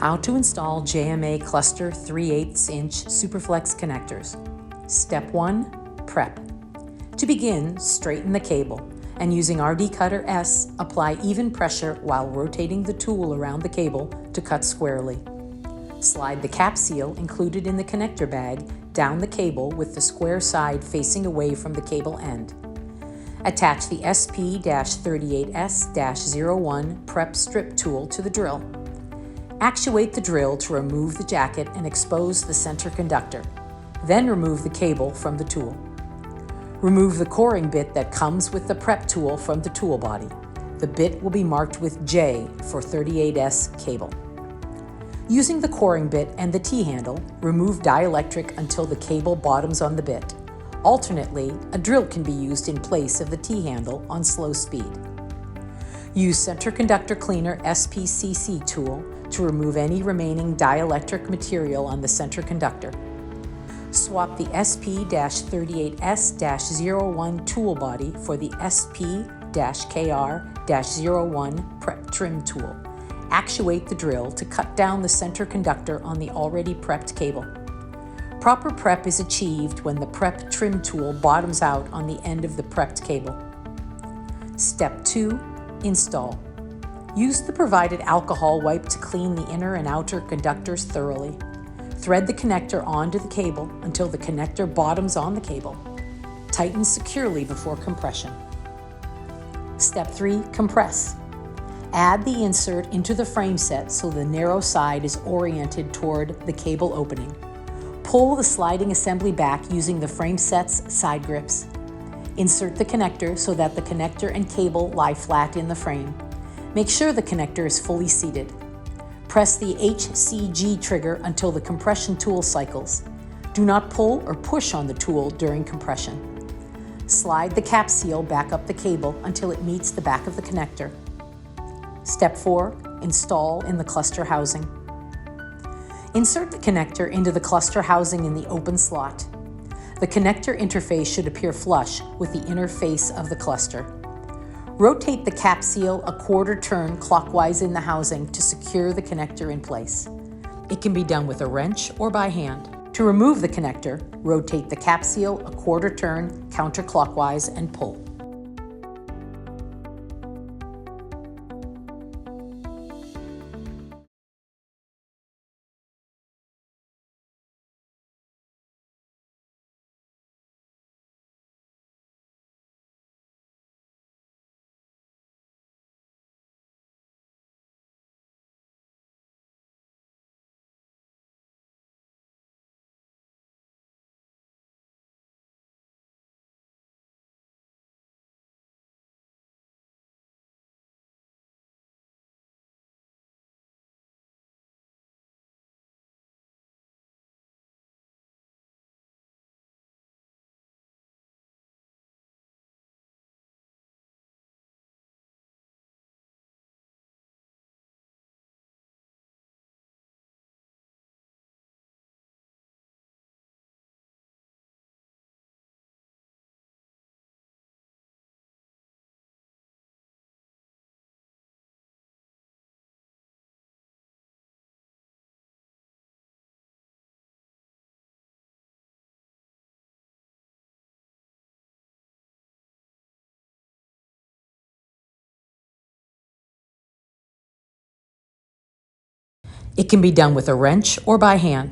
How to install JMA cluster 3/8 inch Superflex connectors. Step 1. Prep. To begin, straighten the cable and using RD Cutter S, apply even pressure while rotating the tool around the cable to cut squarely. Slide the cap seal included in the connector bag down the cable with the square side facing away from the cable end. Attach the SP-38S-01 prep strip tool to the drill. Actuate the drill to remove the jacket and expose the center conductor. Then remove the cable from the tool. Remove the coring bit that comes with the prep tool from the tool body. The bit will be marked with J for 38S cable. Using the coring bit and the T-handle, remove dielectric until the cable bottoms on the bit. Alternately, a drill can be used in place of the T-handle on slow speed. Use Center Conductor Cleaner SPCC tool to remove any remaining dielectric material on the center conductor. Swap the SP-38S-01 tool body for the SP-KR-01 prep trim tool. Actuate the drill to cut down the center conductor on the already prepped cable. Proper prep is achieved when the prep trim tool bottoms out on the end of the prepped cable. Step 2. Install. Use the provided alcohol wipe to clean the inner and outer conductors thoroughly. Thread the connector onto the cable until the connector bottoms on the cable. Tighten securely before compression. Step 3. Compress. Add the insert into the frame set so the narrow side is oriented toward the cable opening. Pull the sliding assembly back using the frame set's side grips. Insert the connector so that the connector and cable lie flat in the frame. Make sure the connector is fully seated. Press the HCG trigger until the compression tool cycles. Do not pull or push on the tool during compression. Slide the cap seal back up the cable until it meets the back of the connector. Step 4. Install in the cluster housing. Insert the connector into the cluster housing in the open slot. The connector interface should appear flush with the inner face of the cluster. Rotate the cap seal a quarter turn clockwise in the housing to secure the connector in place. It can be done with a wrench or by hand. To remove the connector, rotate the cap seal a quarter turn counterclockwise and pull. It can be done with a wrench or by hand.